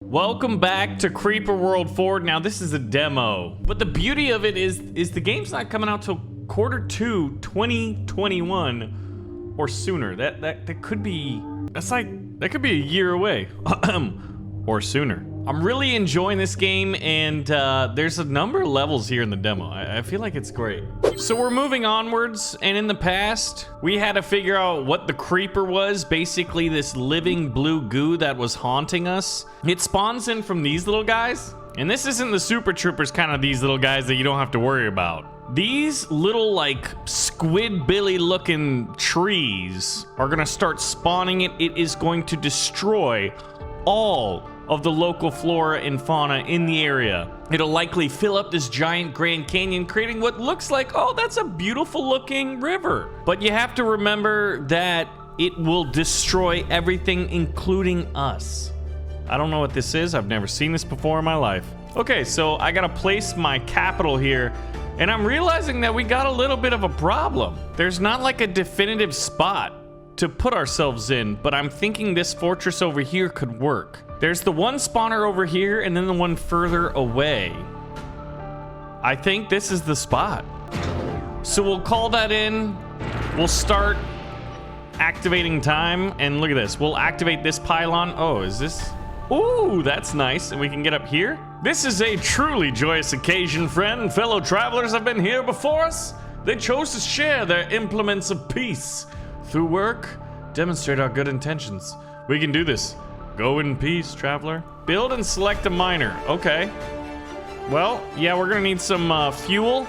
Welcome back to Creeper World 4. Now this is a demo, but the beauty of it is the game's not coming out till Q2 2021 or sooner. That could be that could be a year away or sooner. I'm really enjoying this game, and there's a number of levels here in the demo. I feel like it's great. So we're moving onwards, and in the past, we had to figure out what the creeper was. Basically, this living blue goo that was haunting us. It spawns in from these little guys, and this isn't the Super Troopers kind of these little guys that you don't have to worry about. These little, like, squid-billy looking trees are gonna start spawning it. It is going to destroy all of the local flora and fauna in the area. It'll likely fill up this giant Grand Canyon, creating what looks like, oh, that's a beautiful looking river. But you have to remember that it will destroy everything, including us. I don't know what this is. I've never seen this before in my life. Okay, so I gotta place my capital here, and I'm realizing that we got a little bit of a problem. There's not like a definitive spot to put ourselves in, but I'm thinking this fortress over here could work. There's the one spawner over here and then the one further away. I think this is the spot. So we'll call that in. We'll start activating time, and look at this. We'll activate this pylon. Oh, is this? Ooh, that's nice. And we can get up here. This is a truly joyous occasion, friend. Fellow travelers have been here before us. They chose to share their implements of peace. Through work, demonstrate our good intentions. We can do this. Go in peace, traveler. Build and select a miner. Okay. Well, yeah, we're gonna need some fuel,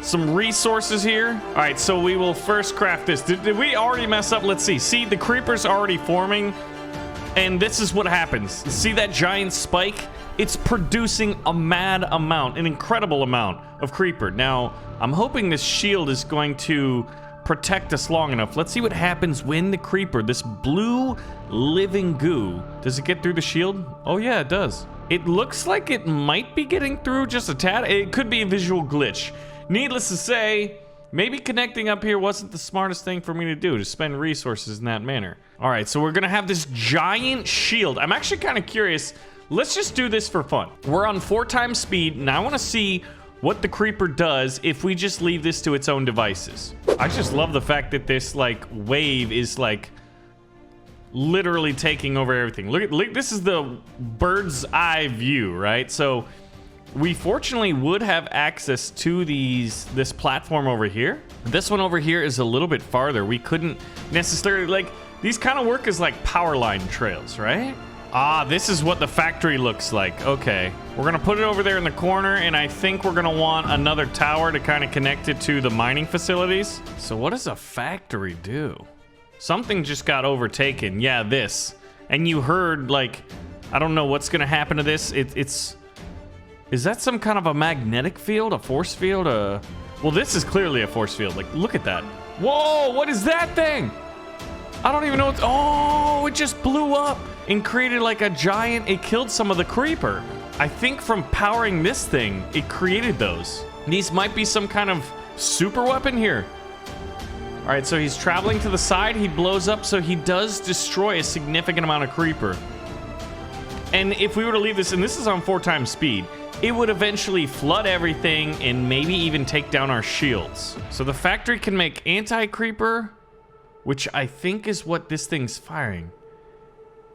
some resources here. All right, so we will first craft this. Did we already mess up? Let's see. See, the creeper's already forming, and this is what happens. See that giant spike? It's producing a mad amount, an incredible amount of creeper. Now, I'm hoping this shield is going to protect us long enough. Let's see what happens when the creeper, this blue living goo, does it get through the shield? Oh yeah, it does. It looks like it might be getting through just a tad. It could be a visual glitch. Needless to say, maybe connecting up here wasn't the smartest thing for me to do, to spend resources in that manner. All right, so we're gonna have this giant shield. I'm actually kind of curious. Let's just do this for fun. We're on 4 times speed, and I want to see what the creeper does if we just leave this to its own devices. I just love the fact that this like wave is like literally taking over everything. Look, this is the bird's eye view, right? So we fortunately would have access to this platform over here. This one over here is a little bit farther. We couldn't necessarily, like, these kind of work as like power line trails, right? Ah, this is what the factory looks like. Okay, we're gonna put it over there in the corner, and I think we're gonna want another tower to kind of connect it to the mining facilities. So what does a factory do? Something just got overtaken. Yeah, this. And you heard, like, I don't know what's gonna happen to this. Is that some kind of a magnetic field, a force field? Well, this is clearly a force field. Like, look at that. Whoa, what is that thing? I don't even know what's, oh, it just blew up and created like a giant, it killed some of the creeper. I think from powering this thing, it created those. These might be some kind of super weapon here. All right, so he's traveling to the side, he blows up, so he does destroy a significant amount of creeper. And if we were to leave this, and this is on 4 times speed, it would eventually flood everything and maybe even take down our shields. So the factory can make anti-creeper, which I think is what this thing's firing.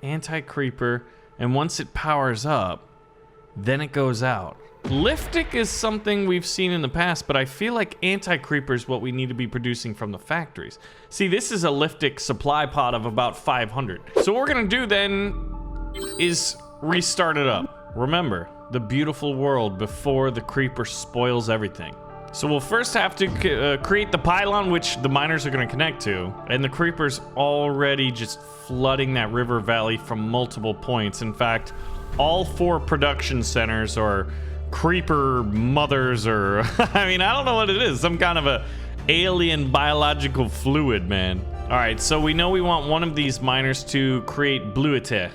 Anti-creeper, and once it powers up, then it goes out. Liftic is something we've seen in the past, but I feel like anti-creeper is what we need to be producing from the factories. See, this is a Liftic supply pod of about 500. So what we're gonna do then is restart it up. Remember, the beautiful world before the creeper spoils everything. So we'll first have to create the pylon, which the miners are going to connect to. And the creeper's already just flooding that river valley from multiple points. In fact, all 4 production centers or creeper mothers, or I mean, I don't know what it is. Some kind of a alien biological fluid, man. All right, so we know we want one of these miners to create bluet.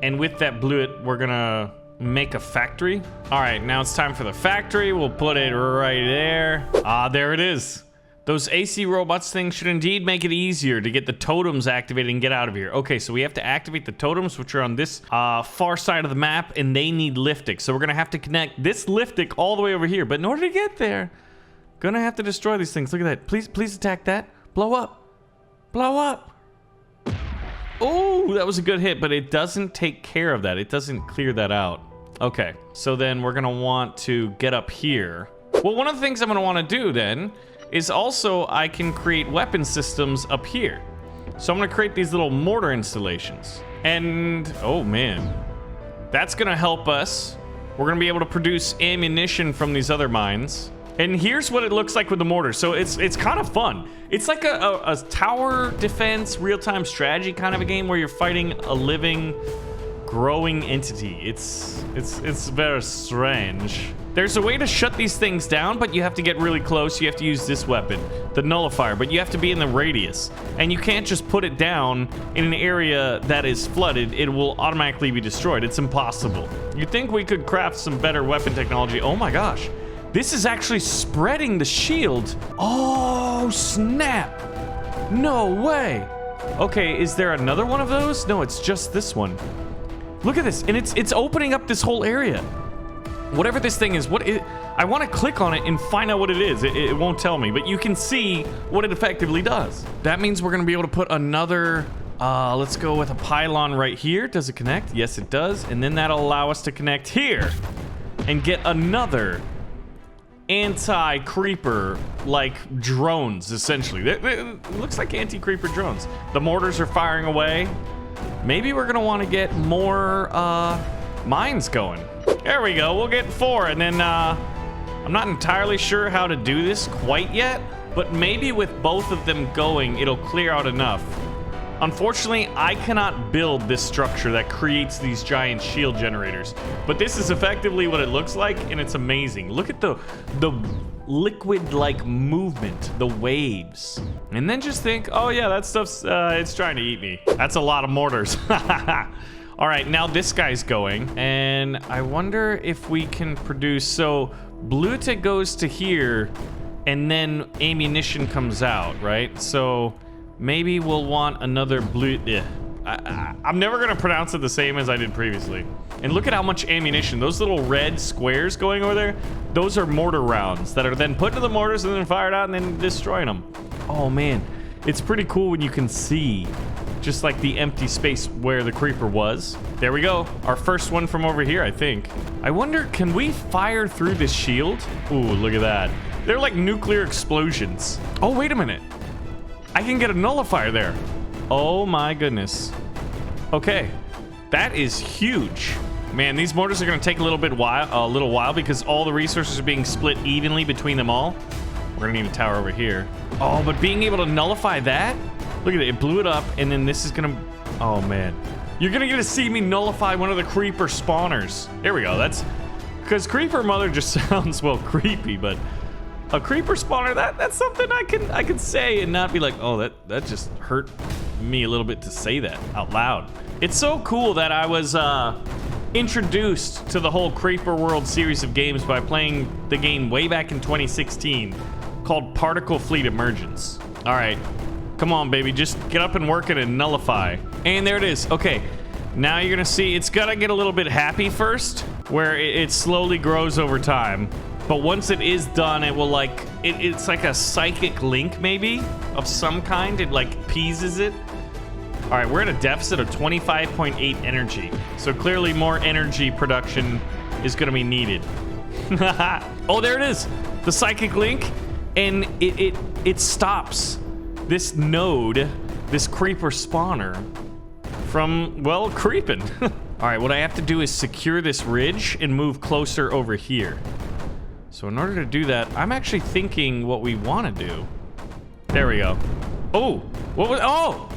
And with that bluet, we're going to make a factory. All right, now it's time for the factory. We'll put it right there. Ah, there it is. Those AC robots things should indeed make it easier to get the totems activated and get out of here. Okay, so we have to activate the totems, which are on this far side of the map, and they need liftick. So we're gonna have to connect this liftick all the way over here. But in order to get there, gonna have to destroy these things. Look at that. Please attack that. Blow up. Blow up. Oh, that was a good hit, but it doesn't take care of that. It doesn't clear that out. Okay, so then we're gonna want to get up here. Well, one of the things I'm gonna wanna do then is also I can create weapon systems up here. So I'm gonna create these little mortar installations. And, oh man, that's gonna help us. We're gonna be able to produce ammunition from these other mines. And here's what it looks like with the mortar. So it's kind of fun. It's like a tower defense, real-time strategy kind of a game where you're fighting a living, growing entity. It's very strange. There's a way to shut these things down, but you have to get really close. You have to use this weapon, the nullifier, but you have to be in the radius. And you can't just put it down in an area that is flooded. It will automatically be destroyed. It's impossible. You'd think we could craft some better weapon technology. Oh my gosh. This is actually spreading the shield. Oh, snap. No way. Okay, is there another one of those? No, it's just this one. Look at this, and it's opening up this whole area. Whatever this thing is, I want to click on it and find out what it is. It won't tell me, but you can see what it effectively does. That means we're going to be able to put another, let's go with a pylon right here. Does it connect? Yes, it does. And then that'll allow us to connect here and get another anti-creeper like drones, essentially. It looks like anti-creeper drones. The mortars are firing away. Maybe we're going to want to get more mines going. There we go. We'll get 4, and then I'm not entirely sure how to do this quite yet, but maybe with both of them going, it'll clear out enough. Unfortunately, I cannot build this structure that creates these giant shield generators, but this is effectively what it looks like, and it's amazing. Look at the liquid-like movement, the waves. And then just think, oh yeah, that stuff's, it's trying to eat me. That's a lot of mortars. All right, now this guy's going, and I wonder if we can produce, so blue tick goes to here, and then ammunition comes out, right? So maybe we'll want another blue, I'm never gonna pronounce it the same as I did previously. And look at how much ammunition, those little red squares going over there, those are mortar rounds that are then put into the mortars and then fired out and then destroying them. Oh man, it's pretty cool when you can see just like the empty space where the creeper was. There we go. Our first one from over here, I think. I wonder, can we fire through this shield? Ooh, look at that. They're like nuclear explosions. Oh, wait a minute. I can get a nullifier there. Oh my goodness. Okay, that is huge. Man, these mortars are gonna take a little while because all the resources are being split evenly between them all. We're gonna need a tower over here. Oh, but being able to nullify that? Look at it, it blew it up, and then this is gonna, oh man. You're gonna get to see me nullify one of the creeper spawners. There we go, that's, because creeper mother just sounds, well, creepy, but a creeper spawner, that's something I can say and not be like, oh, that just hurt me a little bit to say that out loud. It's so cool that I was introduced to the whole Creeper World series of games by playing the game way back in 2016 called Particle Fleet Emergence. All right. Come on, baby, just get up and work it and nullify. And there it is. Okay, now you're gonna see it's gotta get a little bit happy first, where it slowly grows over time. But once it is done, it will like, it's like a psychic link maybe of some kind. It like appeases it. All right, we're at a deficit of 25.8 energy. So clearly more energy production is gonna be needed. Oh, there it is, the psychic link. And it stops this node, this creeper spawner, from, well, creeping. All right, what I have to do is secure this ridge and move closer over here. So in order to do that, I'm actually thinking what we want to do. There we go. Oh, what was, oh!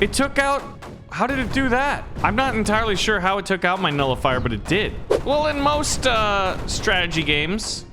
It took out, how did it do that? I'm not entirely sure how it took out my nullifier, but it did. Well, in most strategy games,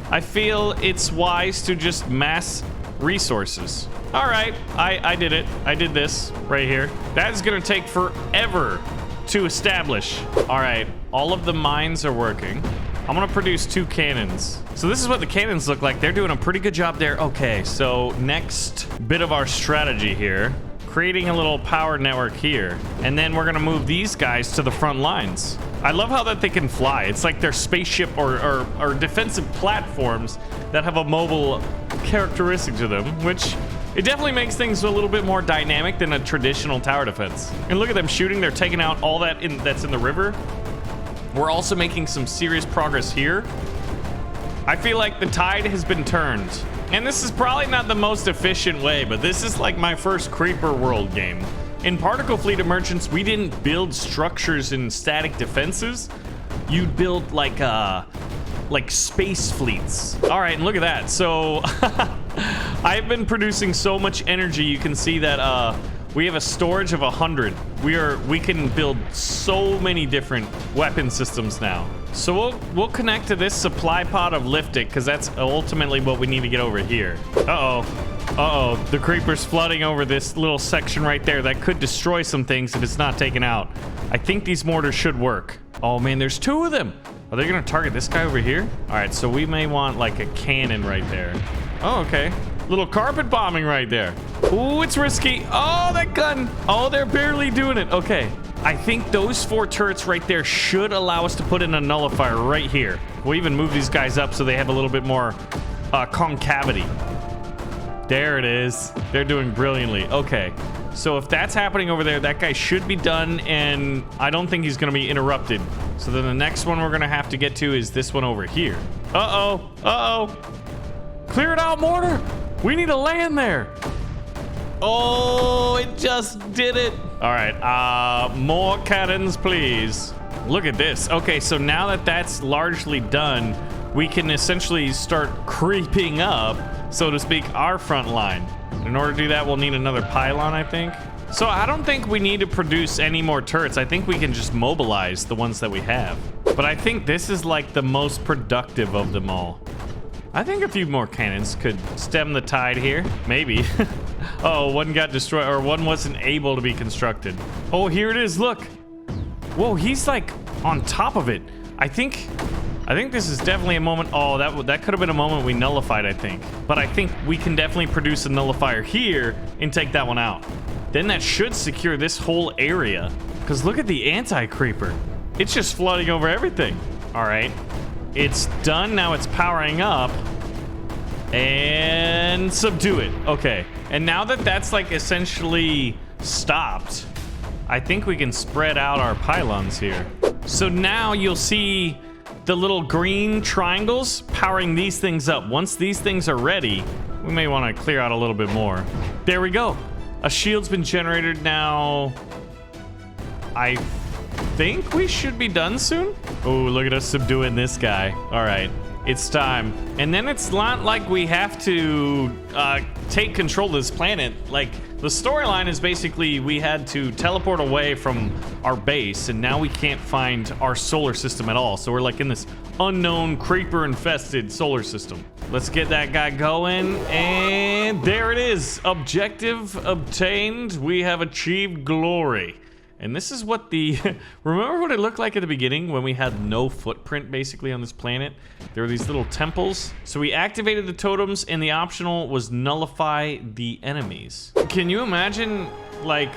I feel it's wise to just mass resources. All right, I did it. I did this right here. That is gonna take forever to establish. All right, all of the mines are working. I'm gonna produce 2 cannons. So this is what the cannons look like. They're doing a pretty good job there. Okay, so next bit of our strategy here, creating a little power network here. And then we're gonna move these guys to the front lines. I love how that they can fly. It's like they're spaceship or defensive platforms that have a mobile characteristic to them, which it definitely makes things a little bit more dynamic than a traditional tower defense. And look at them shooting. They're taking out all that that's in the river. We're also making some serious progress here. I feel like the tide has been turned. And this is probably not the most efficient way, but this is like my first creeper world game. In Particle Fleet of Merchants, we didn't build structures in static defenses. You'd build like space fleets. All right, and look at that. So I've been producing so much energy. You can see that we have a storage of 100. We can build so many different weapon systems now. So we'll connect to this supply pod of Liftic, because that's ultimately what we need to get over here. Uh-oh, the creeper's flooding over this little section right there. That could destroy some things if it's not taken out. I think these mortars should work. Oh man, there's 2 of them. Are they gonna target this guy over here? All right, so we may want like a cannon right there. Oh, okay. Little carpet bombing right there. Ooh, it's risky. Oh, that gun. Oh, they're barely doing it. Okay. I think those 4 turrets right there should allow us to put in a nullifier right here. We'll even move these guys up so they have a little bit more concavity. There it is. They're doing brilliantly. Okay. So if that's happening over there, that guy should be done, and I don't think he's going to be interrupted. So then the next one we're going to have to get to is this one over here. Uh-oh. Uh-oh. Clear it out, mortar. We need to land there. Oh, it just did it. All right, more cannons, please. Look at this. Okay, so now that that's largely done, we can essentially start creeping up, so to speak, our front line. In order to do that, we'll need another pylon, I think. So I don't think we need to produce any more turrets. I think we can just mobilize the ones that we have. But I think this is like the most productive of them all. I think a few more cannons could stem the tide here. Maybe. Oh, one got destroyed, or one wasn't able to be constructed. Oh, here it is, look. Whoa, he's like on top of it. I think this is definitely a moment. Oh, that could have been a moment we nullified, I think. But I think we can definitely produce a nullifier here and take that one out. Then that should secure this whole area. Because look at the anti-creeper. It's just flooding over everything. All right. It's done. Now it's powering up. And subdue it. Okay. And now that that's like essentially stopped, I think we can spread out our pylons here. So now you'll see the little green triangles powering these things up. Once these things are ready, we may want to clear out a little bit more. There we go. A shield's been generated now. I think we should be done soon. Oh, look at us subduing this guy. All right, it's time. And then it's not like we have to take control of this planet. Like, the storyline is basically we had to teleport away from our base, and now we can't find our solar system at all. So we're like in this unknown creeper-infested solar system. Let's get that guy going, and there it is. Objective obtained. We have achieved glory. And this is what the... Remember what it looked like at the beginning when we had no footprint basically on this planet? There were these little temples. So we activated the totems, and the optional was nullify the enemies. Can you imagine, like,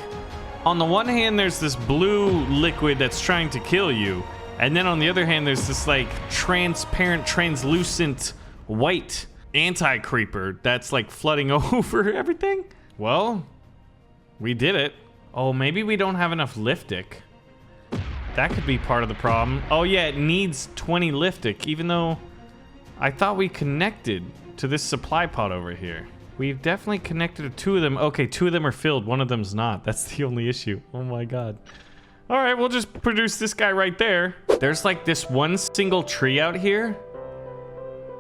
on the one hand there's this blue liquid that's trying to kill you, and then on the other hand there's this like transparent, translucent white anti-creeper that's like flooding over everything? Well, we did it. Oh, maybe we don't have enough Liftic. That could be part of the problem. Oh yeah, it needs 20 Liftic, even though I thought we connected to this supply pod over here. We've definitely connected to 2 of them. Okay, 2 of them are filled, 1 of them's not. That's the only issue. Oh my god. All right, we'll just produce this guy right there. There's like this one single tree out here.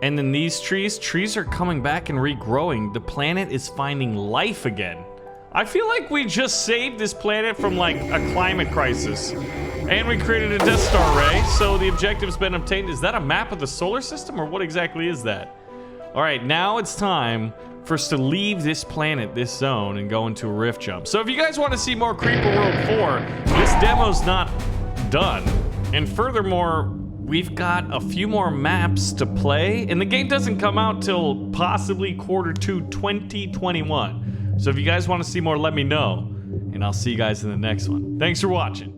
And then these trees are coming back and regrowing. The planet is finding life again. I feel like we just saved this planet from like a climate crisis. And we created a Death Star ray, so the objective's been obtained. Is that a map of the solar system, or what exactly is that? All right, now it's time for us to leave this planet, this zone, and go into a rift jump. So if you guys want to see more Creeper World 4, this demo's not done. And furthermore, we've got a few more maps to play, and the game doesn't come out till possibly Q2 2021. So if you guys want to see more, let me know, and I'll see you guys in the next one. Thanks for watching.